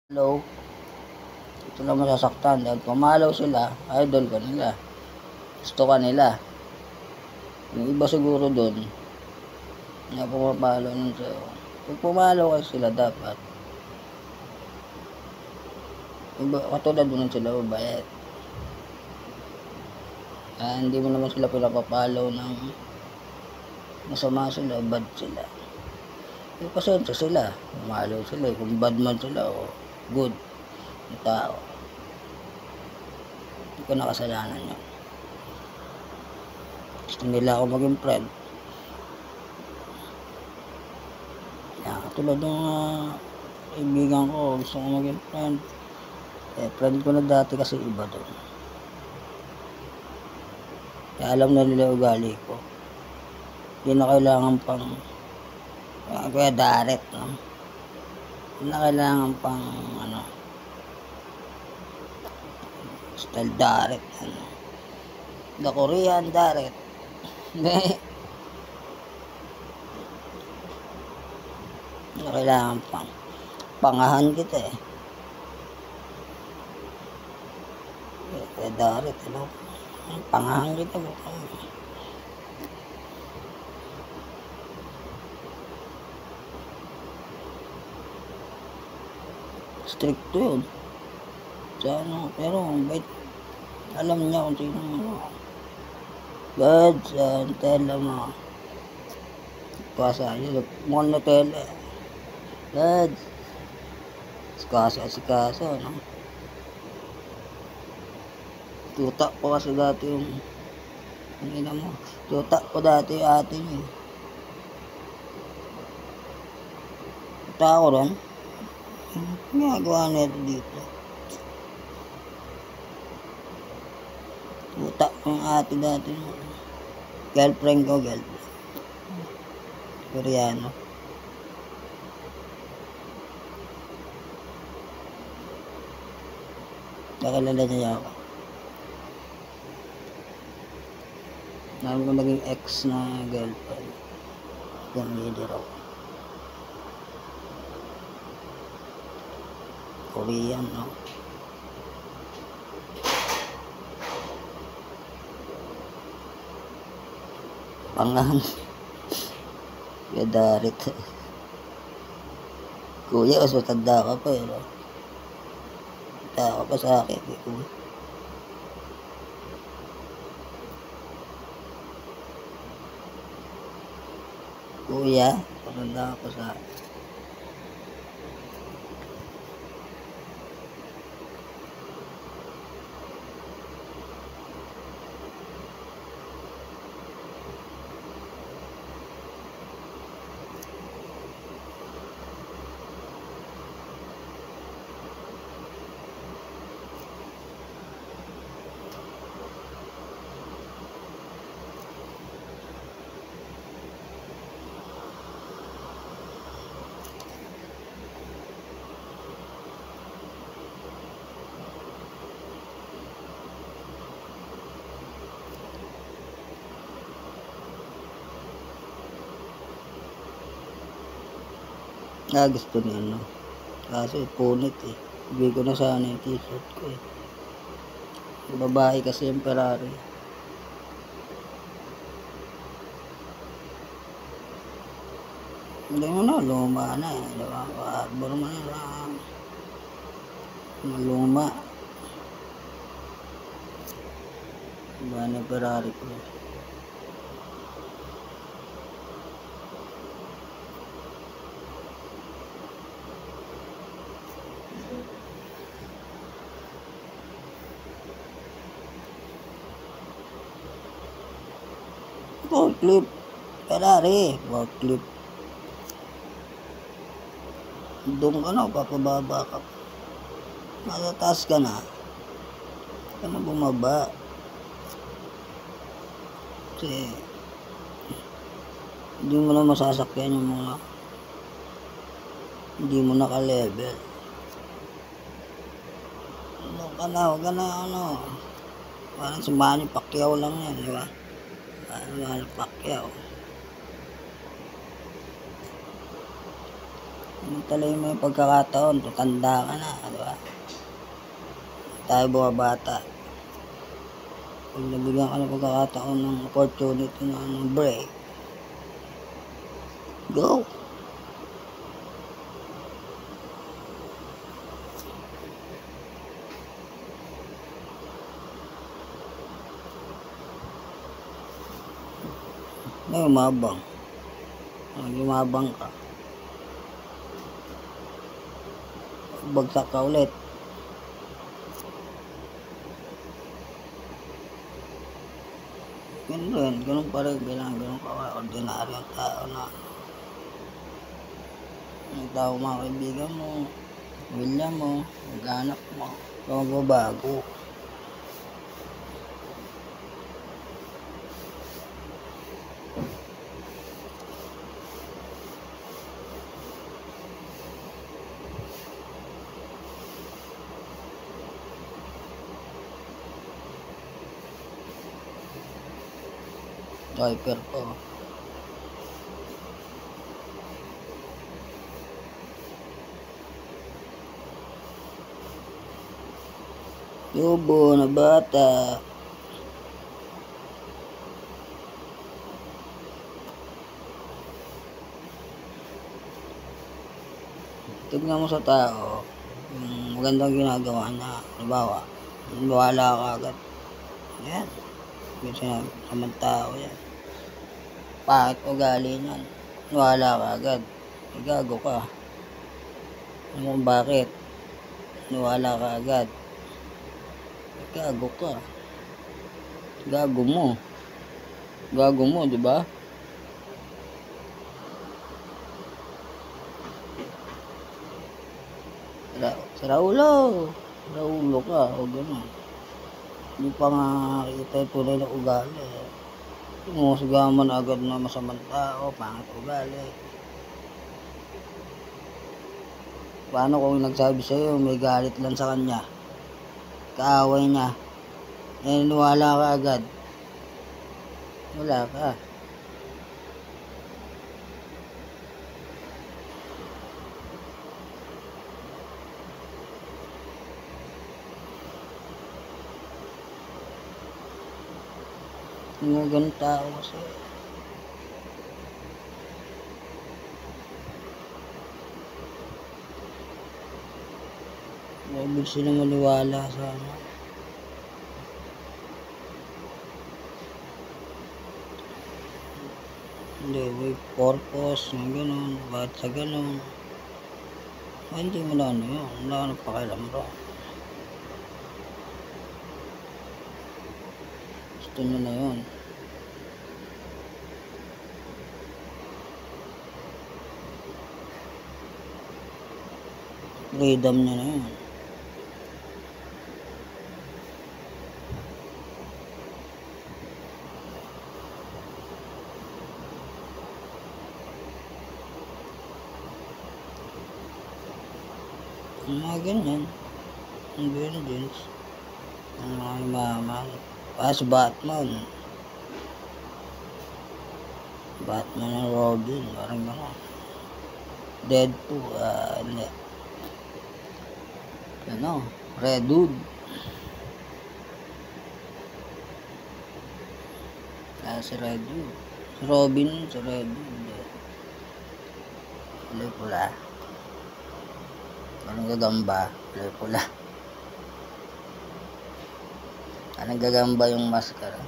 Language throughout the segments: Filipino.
Hello, ito lang masasaktan dahil pumalaw sila, idol ka nila, gusto ka nila. Yung iba siguro doon, na pumapalo nun sa'yo. Pag pumalaw ka sila dapat, iba, katulad nun sila mabait. Hindi mo naman sila pinapapalaw ng masama sila, bad sila. Yung pasensya sila, pumalaw sila, kung bad man sila o good yung tao. Hindi ko nakasalanan yun. Gusto nila ako maging friend. Tulad ng kaibigan ko, gusto ko maging friend. Friend ko na dati kasi iba doon. Kaya alam na nila ugali ko. Hindi na kailangan pang kaya daret, no? Hindi na kailangan pang style daret, the Korean daret. Hindi na kailangan pang pangahan kita kaya daret, pangahan kita mo. Stricto yun sa pero bait, alam niya kung sino God tela mo pasa yun mon na tela God asikaso no. Tuta ko kasi dati yung ina mo, tuta ko dati yung ate niya. Tuta ko rin, ginagawa na ito dito. Tuta ko yung ate dati, girlfriend ko, Koreano. Nakilala niya ako. Namin ko naging ex na girlfriend. Gamili raw. Korean, no? Pangahan. Kaya darit. Kuya, mas matanda ka pa, no? Matanda ka pa sa akin, kuya. Kuya, matanda ka pa sa akin. Gusto niya, no? Kasi punit Ibig ko na sana yung t-shirt ko Babae kasi yung Ferrari. Hindi mo na, luma na diba? Arbor mo na luma. Diba na yung Ferrari ko Forklift, Ferrari, forklift. Doon ka na, papababa ka. Nasa taas ka na. Ka na bumaba. Kasi, hindi mo na masasakyan yung mga hindi mo naka-level. Huwag ka na, parang si Manny Pacquiao lang yan, di ba? Manny Pacquiao. Mantalay mo yung pagkakataon, tutanda ka na, di ba? Tayo bumabata. Pag nabigyan ka ng pagkakataon ng opportunity na break, go! May umabang. Lumabang ka. Bagsak ka ulit. Ganun pa rin. Ganun ka ordinaryong tao na ang tao mga kaibigan mo, pamilya mo, mag-anak mo, magbabago. Diaper ko. Tubo na bata. Tignan mo sa tao, yung magandang ginagawa niya. Halimbawa, wala ka agad. Yan. Yung sinabi naman tao yan. Pangit ugali niyan. Wala ka agad. Gago ka. Ano bakit? Wala ka agad. Gago ka. Gago mo. Gago mo, di ba? Sira ulo ka. O gano'n. Hindi pa nga kita yung tunay na ugali. Umusigaman agad na masamang tao, pangit ugali. Paano kung nagsabi sa'yo, may galit lang sa kanya? Kaaway niya. Eh, niwala ka agad. Wala ka. Yung mga ganun tao kasi. Mabilis sila maniwala sa ano. Hindi, may purpose, yung gano'n, bakit sa gano'n. Hindi mo na ano yun, wala ka nagpakialam bro. Gusto nyo na yun. Freedom nyo na yun. Ang mga ganyan, ang vengeance, ang mga imaman, as Batman and Robin, parang gano'n. Deadpool, hindi. Ano, Red Hood. Si Red Hood. Si Robin, si Red Hood. Kulay pula. Anong gagamba? Kulay pula. Anong gagamba yung maskara?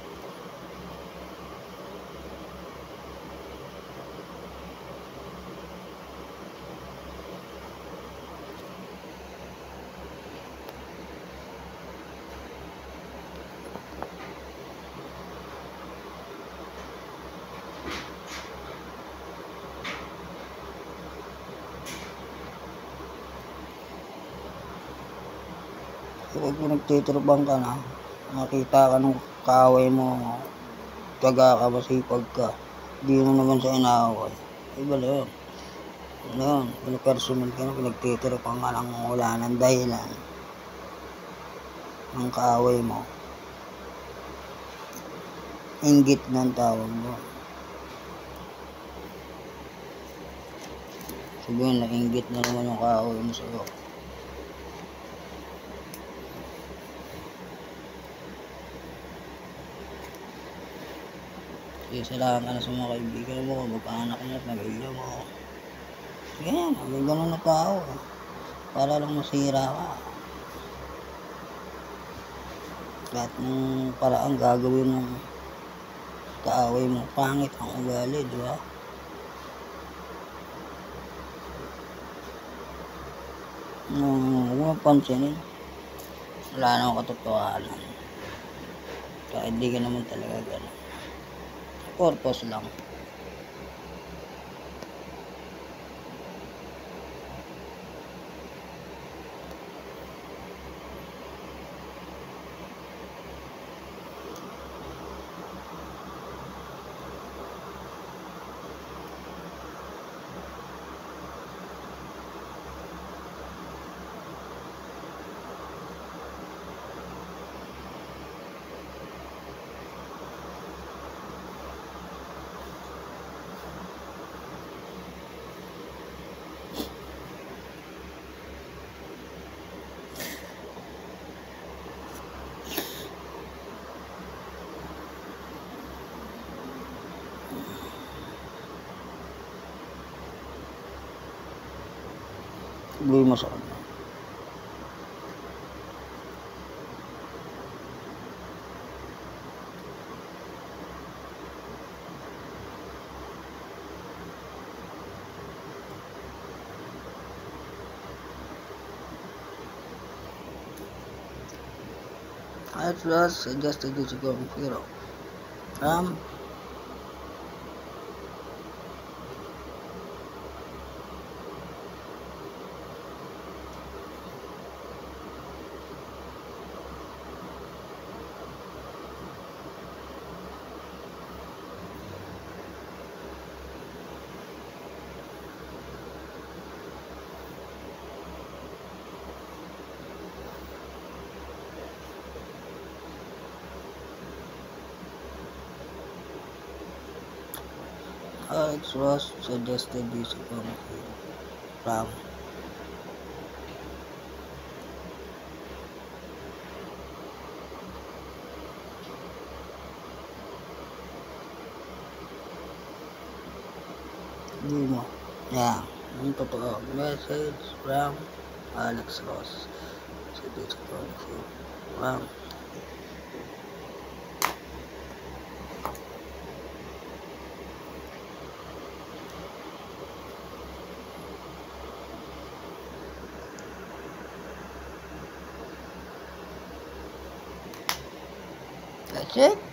Kapag pinagtitrupang ka na, nakita ka ng kaaway mo, taga ka, masipag ka, di mo naman sa inaaway. Iba na yun. Ano yun, pinapersonal ka na, pinagtitrupang ka ng wala ng dahilan ng kaaway mo. Inggit ng tawag mo. Sabihin, nainggit na naman yung kaaway mo sa'yo. Sisirahan ka na sa mga kaibigan mo, magkaanak mo, pamilya mo. Ganyan, may ganun na tao. Para lang masira ka. Lahat ng paraan gagawin ng kaaway mo, pangit ang ugali, di ba? Huwag mo pansinin. Wala namang katotohanan. Kahit hindi ka naman talaga gano'n. Purpose lang. Gawin mo sa kanya. I trust suggested you to go with hero. Alex Ross suggested you to go with hero. Hindi mo. Yan. Yung totoo. Message from Alex Ross. Suggested you to go with hero. That's it.